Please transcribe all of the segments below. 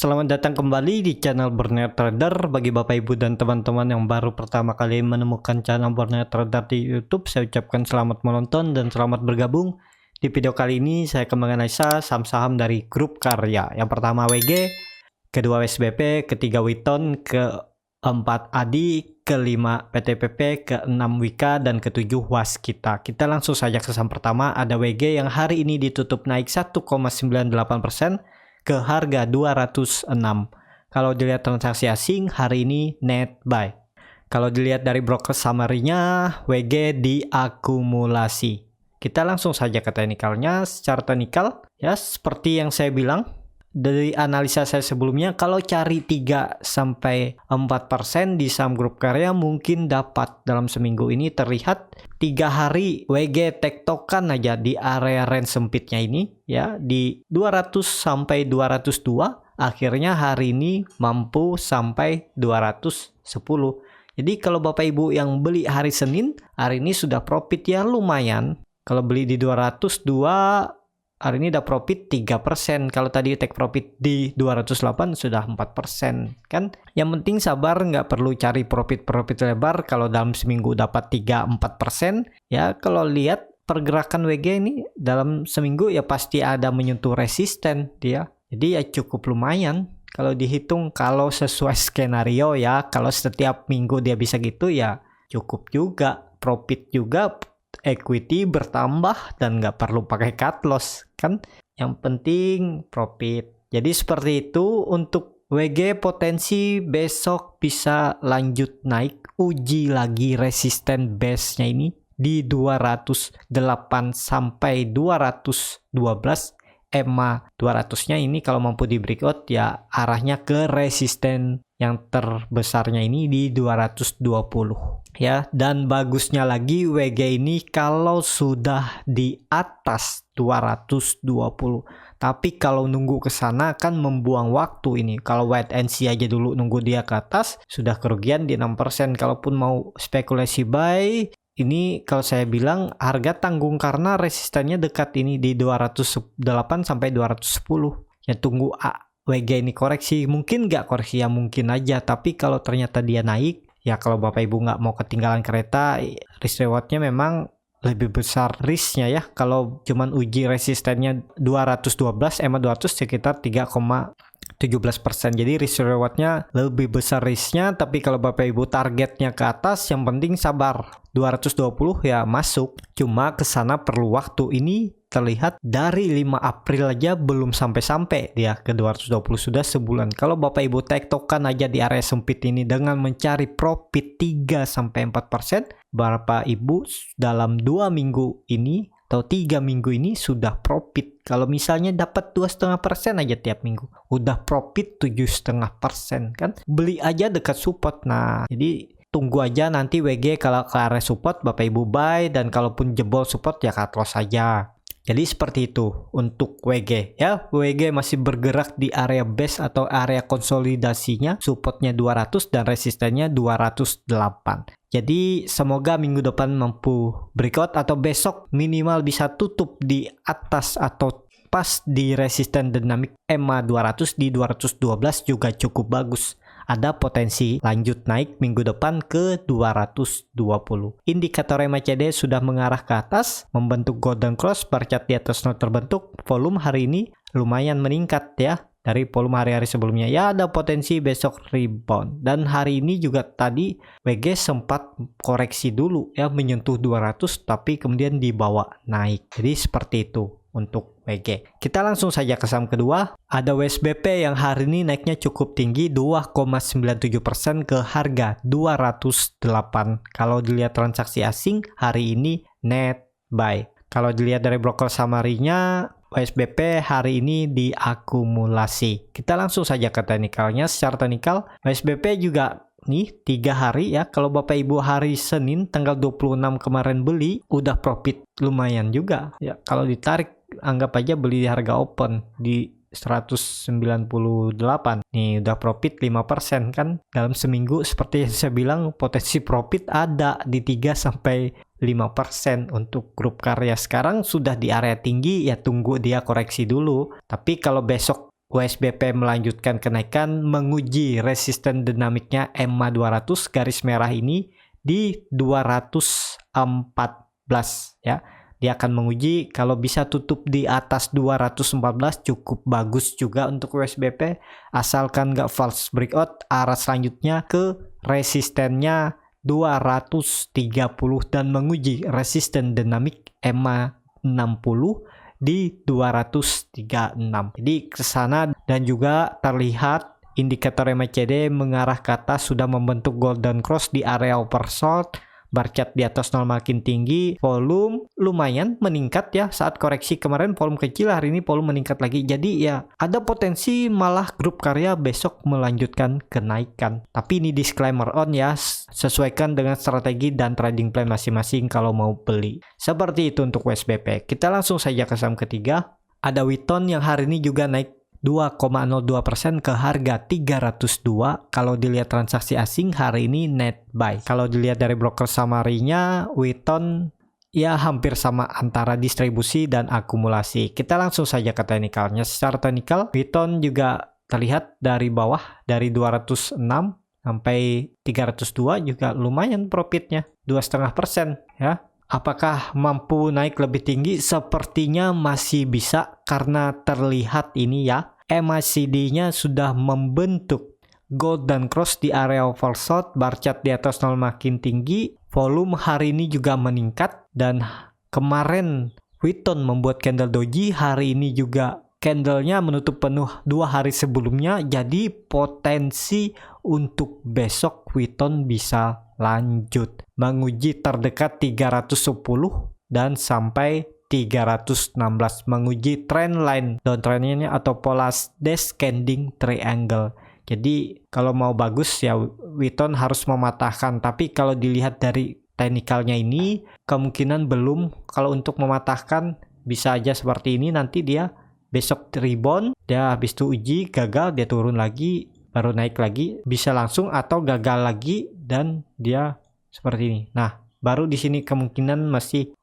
Selamat datang kembali di channel Burner Trader. Bagi Bapak Ibu dan teman-teman yang baru pertama kali menemukan channel Burner Trader di YouTube, saya ucapkan selamat menonton dan selamat bergabung. Di video kali ini saya akan menganalisa saham-saham dari grup karya. Yang pertama WG, kedua SBP, ketiga Witon, keempat Adi, kelima PTPP, keenam Wika, dan ketujuh Waskita. Kita langsung saja ke saham pertama, ada WG yang hari ini ditutup naik 1,98% ke harga 206. Kalau dilihat transaksi asing hari ini net buy. Kalau dilihat dari broker summary-nya, WG diakumulasi. Kita langsung saja ke teknikalnya. Secara teknikal ya seperti yang saya bilang dari analisa saya sebelumnya, kalau cari 3-4% di saham grup karya mungkin dapat dalam seminggu ini. Terlihat 3 hari WG tektokan aja di area range sempitnya ini ya, di 200 sampai 202. Akhirnya hari ini mampu sampai 210. Jadi kalau Bapak Ibu yang beli hari Senin, hari ini sudah profit ya lumayan. Kalau beli di 202, hari ini udah profit 3%. Kalau tadi take profit di 208 sudah 4%. Kan yang penting sabar, nggak perlu cari profit lebar. Kalau dalam seminggu dapat 3-4%, ya kalau lihat pergerakan WG ini dalam seminggu ya pasti ada menyentuh resisten dia. Jadi ya cukup lumayan. Kalau dihitung, kalau sesuai skenario ya, kalau setiap minggu dia bisa gitu ya cukup juga. Profit juga, equity bertambah, dan nggak perlu pakai cut loss kan, yang penting profit. Jadi seperti itu untuk WG. Potensi besok bisa lanjut naik, uji lagi resisten base-nya ini di 208 sampai 212. EMA 200-nya ini kalau mampu di breakout ya arahnya ke resisten yang terbesarnya ini di 220 ya. Dan bagusnya lagi WG ini kalau sudah di atas 220. Tapi kalau nunggu ke sana kan membuang waktu ini. Kalau wait and see aja dulu nunggu dia ke atas, sudah kerugian di 6%. Kalaupun mau spekulasi buy, ini kalau saya bilang harga tanggung karena resistennya dekat ini di 208 sampai 210. Ya tunggu WG ini koreksi. Mungkin nggak koreksi ya, mungkin aja. Tapi kalau ternyata dia naik, ya kalau Bapak Ibu nggak mau ketinggalan kereta, risk rewardnya memang lebih besar risknya ya. Kalau cuman uji resistennya 212, EMA 200 sekitar 3,17%. Jadi risk rewardnya lebih besar risknya. Tapi kalau Bapak Ibu targetnya ke atas, yang penting sabar. 220 ya masuk. Cuma kesana perlu waktu. Ini terlihat dari 5 April aja belum sampai-sampai dia ke 220, sudah sebulan. Kalau Bapak Ibu tektokan aja di area sempit ini dengan mencari profit 3-4%, Bapak Ibu dalam 2 minggu ini atau 3 minggu ini sudah profit. Kalau misalnya dapat 2,5% aja tiap minggu, udah profit 7,5% kan. Beli aja dekat support. Nah, jadi tunggu aja nanti WG kalau ke area support Bapak Ibu buy, dan kalaupun jebol support ya cut loss saja. Jadi seperti itu untuk WG ya. WG masih bergerak di area base atau area konsolidasinya, supportnya 200 dan resistennya 208. Jadi semoga minggu depan mampu breakout atau besok minimal bisa tutup di atas atau pas di resisten dinamik EMA 200 di 212 juga cukup bagus. Ada potensi lanjut naik minggu depan ke 220. Indikator MACD sudah mengarah ke atas, membentuk golden cross, bar chart di atas not terbentuk. Volume hari ini lumayan meningkat ya dari volume hari-hari sebelumnya. Ya ada potensi besok rebound. Dan hari ini juga tadi WG sempat koreksi dulu ya, menyentuh 200 tapi kemudian dibawa naik. Jadi seperti itu untuk WG. Kita langsung saja ke saham kedua. Ada WSBP yang hari ini naiknya cukup tinggi 2,97% ke harga 208. Kalau dilihat transaksi asing hari ini net buy. Kalau dilihat dari broker summary-nya, WSBP hari ini diakumulasi. Kita langsung saja ke teknikalnya. Secara teknikal WSBP juga nih 3 hari ya. Kalau Bapak Ibu hari Senin tanggal 26 kemarin beli, udah profit lumayan juga ya. Kalau ditarik, anggap aja beli di harga open di 198. Nih udah profit 5% kan. Dalam seminggu seperti yang saya bilang potensi profit ada di 3-5% untuk grup karya. Sekarang sudah di area tinggi ya, tunggu dia koreksi dulu. Tapi kalau besok USBP melanjutkan kenaikan, menguji resisten dinamiknya EMA 200 garis merah ini di 214 ya. Dia akan menguji kalau bisa tutup di atas 214 cukup bagus juga untuk USBP, asalkan nggak false breakout. Arah selanjutnya ke resistennya 230 dan menguji resisten dinamik EMA 60 di 236. Jadi ke sana, dan juga terlihat indikator MACD mengarah ke atas, sudah membentuk golden cross di area oversold. Bar chart di atas 0 makin tinggi, volume lumayan meningkat ya. Saat koreksi kemarin volume kecil, hari ini volume meningkat lagi. Jadi ya ada potensi malah grup karya besok melanjutkan kenaikan. Tapi ini disclaimer on ya, sesuaikan dengan strategi dan trading plan masing-masing kalau mau beli. Seperti itu untuk USBP. Kita langsung saja ke saham ketiga. Ada Witon yang hari ini juga naik 2,02% ke harga 302. Kalau dilihat transaksi asing hari ini net buy. Kalau dilihat dari broker summary-nya, Witon ya hampir sama antara distribusi dan akumulasi. Kita langsung saja ke teknikalnya. Secara teknikal, Witon juga terlihat dari bawah, dari 206 sampai 302 juga lumayan profitnya, 2,5% ya. Apakah mampu naik lebih tinggi? Sepertinya masih bisa, karena terlihat ini ya, MACD-nya sudah membentuk golden cross di area oversold, bar chart di atas 0 makin tinggi, volume hari ini juga meningkat, dan kemarin Witon membuat candle doji, hari ini juga candlenya menutup penuh 2 hari sebelumnya, jadi potensi untuk besok Witon bisa lanjut menguji terdekat 310 dan sampai 316, menguji trend line downtrendnya atau pola descending triangle. Jadi kalau mau bagus ya Witon harus mematahkan, tapi kalau dilihat dari teknikalnya ini kemungkinan belum. Kalau untuk mematahkan bisa aja seperti ini, nanti dia besok rebound, dia habis itu uji gagal, dia turun lagi baru naik lagi, bisa langsung, atau gagal lagi dan dia seperti ini. Nah, baru di sini kemungkinan masih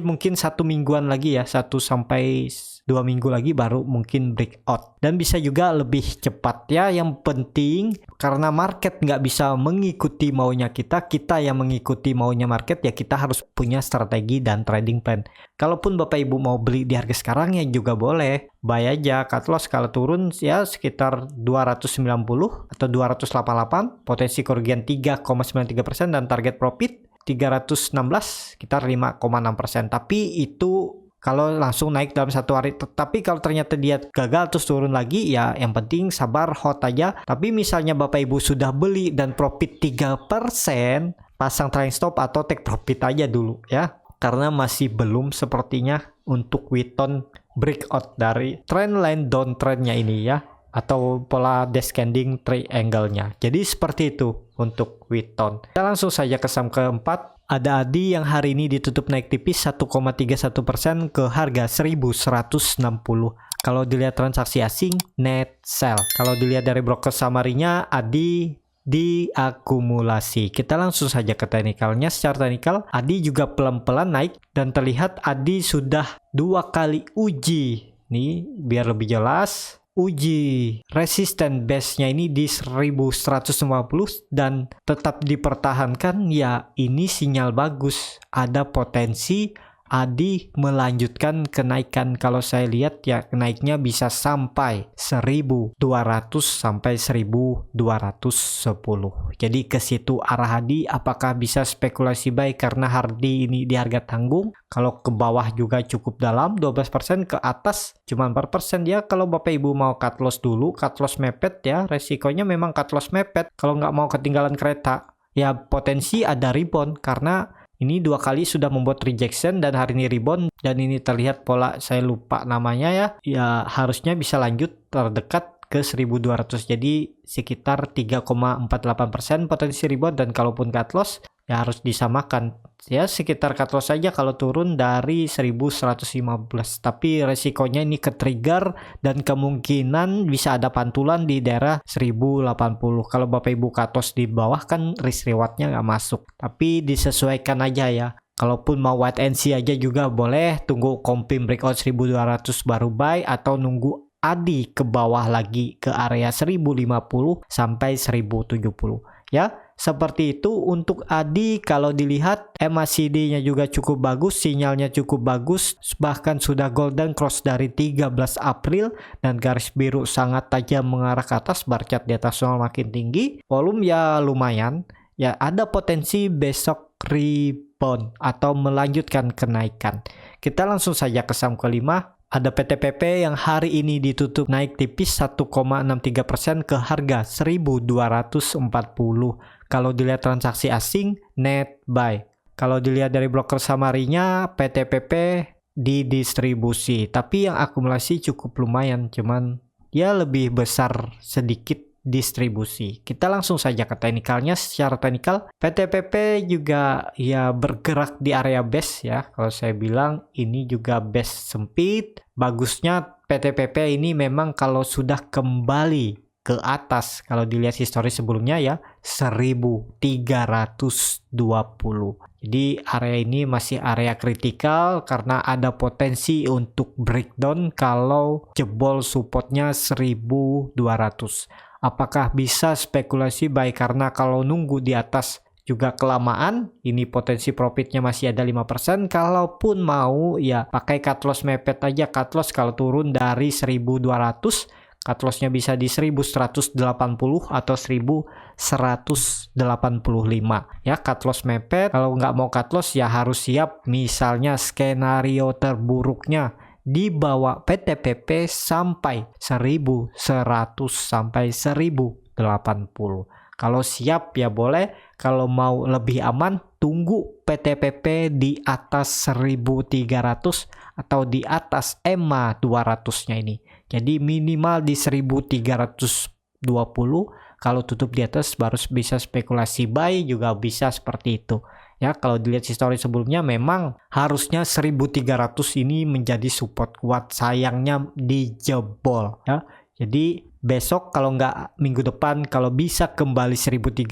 mungkin 1 mingguan lagi ya, 1 sampai 2 minggu lagi baru mungkin breakout, dan bisa juga lebih cepat ya. Yang penting karena market nggak bisa mengikuti maunya kita yang mengikuti maunya market ya, kita harus punya strategi dan trading plan. Kalaupun Bapak Ibu mau beli di harga sekarang ya juga boleh, buy aja, cut loss kalau turun ya sekitar 290 atau 288, potensi kerugian 3,93% dan target profit 316, sekitar 5,6%. Tapi itu kalau langsung naik dalam 1 hari. Tapi kalau ternyata dia gagal terus turun lagi ya, yang penting sabar, hold aja. Tapi misalnya Bapak Ibu sudah beli dan profit 3%, pasang trailing stop atau take profit aja dulu ya, karena masih belum sepertinya untuk Witon breakout dari trend line downtrendnya ini ya, atau pola descending triangle-nya. Jadi seperti itu untuk Witon. Kita langsung saja ke saham keempat. Ada ADI yang hari ini ditutup naik tipis 1,31% ke harga 1160. Kalau dilihat transaksi asing, net sell. Kalau dilihat dari broker summary-nya, ADI diakumulasi. Kita langsung saja ke teknikalnya. Secara teknikal, ADI juga pelan-pelan naik dan terlihat ADI sudah 2 kali uji. Nih, biar lebih jelas. Uji resisten base-nya ini di 1150 dan tetap dipertahankan ya, ini sinyal bagus. Ada potensi ADI melanjutkan kenaikan. Kalau saya lihat ya naiknya bisa sampai 1200 sampai 1210. Jadi ke situ arah ADI. Apakah bisa spekulasi buy karena ADI ini di harga tanggung? Kalau ke bawah juga cukup dalam 12%, ke atas cuma 4% ya. Kalau Bapak Ibu mau cut loss dulu, cut loss mepet ya, resikonya memang cut loss mepet. Kalau nggak mau ketinggalan kereta ya potensi ada rebound, karena ini 2 kali sudah membuat rejection dan hari ini rebound, dan ini terlihat pola, saya lupa namanya ya. Ya harusnya bisa lanjut terdekat ke 1200. Jadi sekitar 3,48% potensi rebound, dan kalaupun cut loss ya harus disamakan. Ya sekitar cut loss saja kalau turun dari 1115. Tapi resikonya ini ke trigger dan kemungkinan bisa ada pantulan di daerah 1080. Kalau Bapak Ibu cut loss di bawah kan risk rewardnya nggak masuk. Tapi disesuaikan aja ya. Kalaupun mau wait and see aja juga boleh, tunggu confirm breakout 1200 baru buy, atau nunggu ADI ke bawah lagi ke area 1050 sampai 1070 ya. Seperti itu untuk ADI. Kalau dilihat MACD-nya juga cukup bagus, sinyalnya cukup bagus, bahkan sudah golden cross dari 13 April dan garis biru sangat tajam mengarah ke atas, bar chart di atas nol makin tinggi, volume ya lumayan, ya ada potensi besok rebound atau melanjutkan kenaikan. Kita langsung saja ke saham kelima. Ada PTPP yang hari ini ditutup naik tipis 1,63% ke harga 1.240. Kalau dilihat transaksi asing, net buy. Kalau dilihat dari broker samarinya, PTPP didistribusi. Tapi yang akumulasi cukup lumayan, cuman ya lebih besar sedikit distribusi. Kita langsung saja ke teknikalnya. Secara teknikal, PTPP juga ya bergerak di area base ya. Kalau saya bilang ini juga base sempit. Bagusnya PTPP ini memang kalau sudah kembali ke atas, kalau dilihat histori sebelumnya ya 1320. Jadi area ini masih area kritikal karena ada potensi untuk breakdown kalau jebol supportnya 1200. Apakah bisa spekulasi buy? Karena kalau nunggu di atas juga kelamaan, ini potensi profitnya masih ada 5%. Kalaupun mau ya pakai cut loss mepet aja. Cut loss kalau turun dari 1200, cut lossnya bisa di 1180 atau 1185 ya. Cut loss mepet. Kalau nggak mau cut loss ya harus siap misalnya skenario terburuknya di bawah PTPP sampai 1100 sampai 1080. Kalau siap ya boleh, kalau mau lebih aman tunggu PTPP di atas 1300 atau di atas EMA 200-nya ini. Jadi minimal di 1320, kalau tutup di atas baru bisa spekulasi buy, juga bisa seperti itu. Ya, kalau dilihat histori sebelumnya memang harusnya 1300 ini menjadi support kuat, sayangnya dijebol ya. Jadi besok kalau nggak minggu depan kalau bisa kembali 1300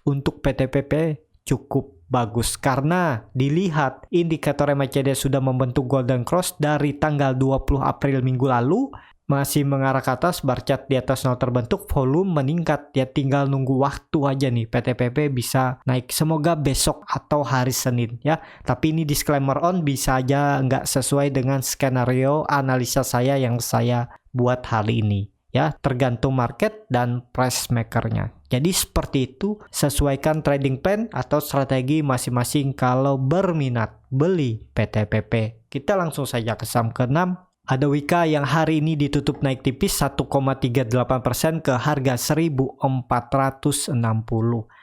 untuk PTPP cukup bagus karena dilihat indikator MACD sudah membentuk golden cross dari tanggal 20 April minggu lalu. Masih mengarah ke atas, bar chart di atas nol terbentuk, volume meningkat. Ya tinggal nunggu waktu aja nih PTPP bisa naik. Semoga besok atau hari Senin ya. Tapi ini disclaimer on, bisa aja nggak sesuai dengan skenario analisa saya yang saya buat hari ini ya. Tergantung market dan price makernya. Jadi seperti itu, sesuaikan trading plan atau strategi masing-masing kalau berminat beli PTPP. Kita langsung saja ke saham ke-6. Ada Wika yang hari ini ditutup naik tipis 1,38% ke harga 1460.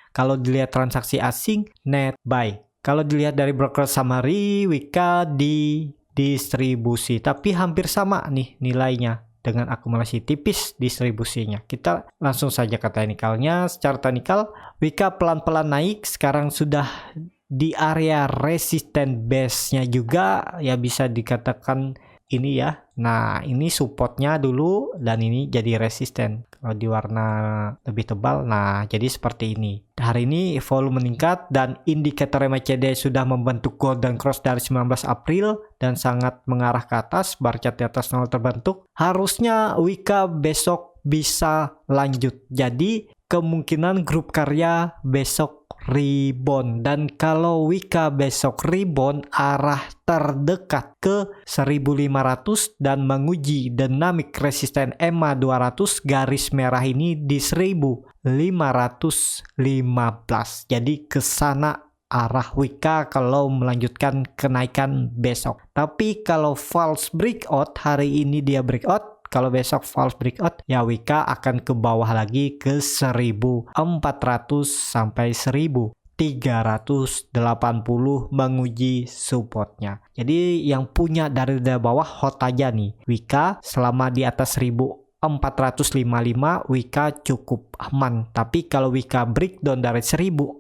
Kalau dilihat transaksi asing, net buy. Kalau dilihat dari broker summary, Wika didistribusi. Tapi hampir sama nih nilainya dengan akumulasi tipis distribusinya. Kita langsung saja ke teknikalnya. Secara teknikal, Wika pelan-pelan naik. Sekarang sudah di area resisten base-nya juga. Ya bisa dikatakan ini ya. Nah ini supportnya dulu dan ini jadi resisten. Kalau di warna lebih tebal, nah jadi seperti ini. Hari ini volume meningkat dan indikator MACD sudah membentuk golden cross dari 19 April dan sangat mengarah ke atas, bar chart di atas nol terbentuk. Harusnya Wika besok bisa lanjut. Jadi kemungkinan grup karya besok rebound, dan kalau Wika besok rebound arah terdekat ke 1500 dan menguji dynamic resisten EMA 200, garis merah ini di 1515. Jadi ke sana arah Wika kalau melanjutkan kenaikan besok. Tapi kalau false breakout, hari ini dia breakout. Kalau besok false breakout, ya Wika akan ke bawah lagi ke 1400 sampai 1380 menguji supportnya. Jadi yang punya dari bawah hot aja nih. Wika selama di atas 1455, Wika cukup aman. Tapi kalau Wika breakdown dari 1455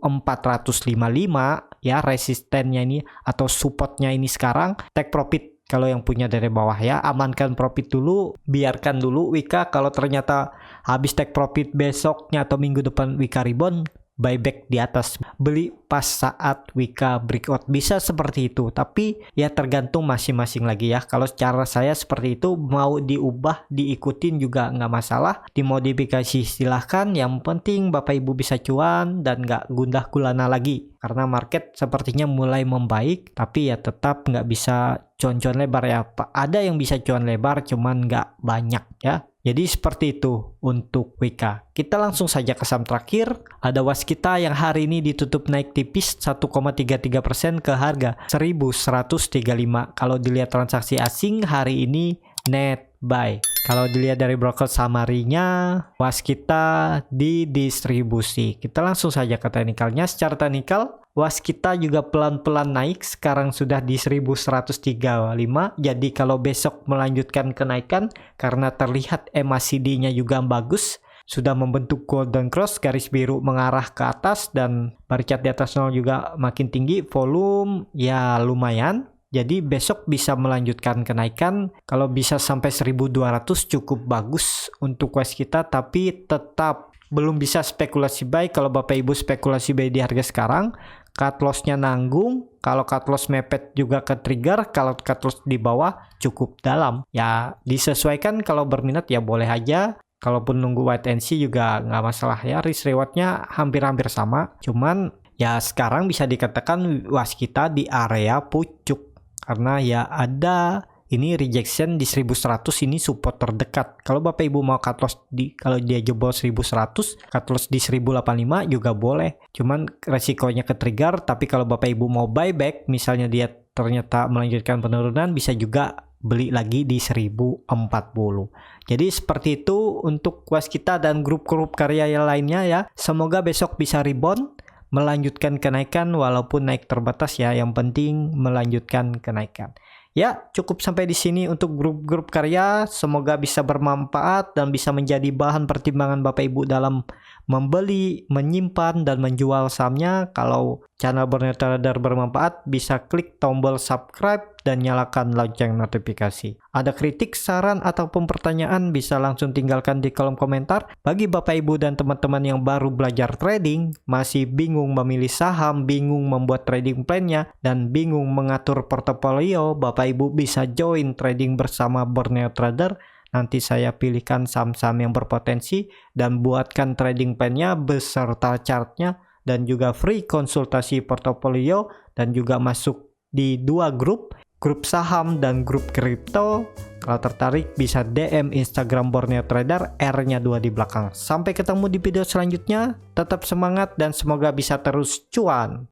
ya resistennya ini atau supportnya ini sekarang, take profit. Kalau yang punya dari bawah ya, amankan profit dulu, biarkan dulu Wika. Kalau ternyata habis take profit besoknya atau minggu depan Wika rebound, buyback di atas, beli pas saat Wika breakout, bisa seperti itu. Tapi ya tergantung masing-masing lagi ya. Kalau cara saya seperti itu, mau diubah diikutin juga nggak masalah, dimodifikasi silahkan, yang penting Bapak Ibu bisa cuan dan nggak gundah gulana lagi, karena market sepertinya mulai membaik. Tapi ya tetap nggak bisa cuan-cuan lebar ya. Ada yang bisa cuan lebar cuman nggak banyak ya. Jadi seperti itu untuk WK. Kita langsung saja ke saham terakhir. Ada Waskita yang hari ini ditutup naik tipis 1,33% ke harga 1135. Kalau dilihat transaksi asing hari ini net buy. Kalau dilihat dari broker summary-nya, Waskita didistribusi. Kita langsung saja ke teknikalnya. Secara teknikal, Waskita juga pelan-pelan naik, sekarang sudah di 1135. Jadi kalau besok melanjutkan kenaikan karena terlihat MACD-nya juga bagus, sudah membentuk golden cross, garis biru mengarah ke atas dan baricat di atas 0 juga makin tinggi, volume ya lumayan. Jadi besok bisa melanjutkan kenaikan, kalau bisa sampai 1200 cukup bagus untuk Waskita, tapi tetap belum bisa spekulasi buy. Kalau Bapak Ibu spekulasi buy di harga sekarang, cut loss-nya nanggung. Kalau cut loss mepet juga ke trigger. Kalau cut loss di bawah cukup dalam. Ya disesuaikan, kalau berminat ya boleh aja. Kalaupun nunggu wait and see juga nggak masalah ya. Risk reward-nya hampir-hampir sama. Cuman ya sekarang bisa dikatakan Waskita di area pucuk. Karena ya ada ini rejection di 1100, ini support terdekat. Kalau Bapak Ibu mau cut loss kalau dia jebol 1100, cut loss di 1085 juga boleh. Cuman resikonya ke trigger. Tapi kalau Bapak Ibu mau buyback, misalnya dia ternyata melanjutkan penurunan, bisa juga beli lagi di 1040. Jadi seperti itu untuk Waskita dan grup-grup karya yang lainnya ya. Semoga besok bisa rebound, melanjutkan kenaikan walaupun naik terbatas ya. Yang penting melanjutkan kenaikan. Ya, cukup sampai di sini untuk grup-grup karya. Semoga bisa bermanfaat dan bisa menjadi bahan pertimbangan Bapak Ibu dalam membeli, menyimpan, dan menjual sahamnya. Kalau channel Borneo Trader bermanfaat, bisa klik tombol subscribe dan nyalakan lonceng notifikasi. Ada kritik, saran, ataupun pertanyaan bisa langsung tinggalkan di kolom komentar. Bagi Bapak Ibu dan teman-teman yang baru belajar trading, masih bingung memilih saham, bingung membuat trading plan-nya, dan bingung mengatur portofolio, Bapak Ibu bisa join trading bersama Borneo Trader. Nanti saya pilihkan saham-saham yang berpotensi dan buatkan trading plan-nya beserta chart-nya, dan juga free konsultasi portofolio, dan juga masuk di 2 grup saham dan grup kripto. Kalau tertarik bisa DM Instagram Borneo Trader, R-nya 2 di belakang. Sampai ketemu di video selanjutnya, tetap semangat dan semoga bisa terus cuan.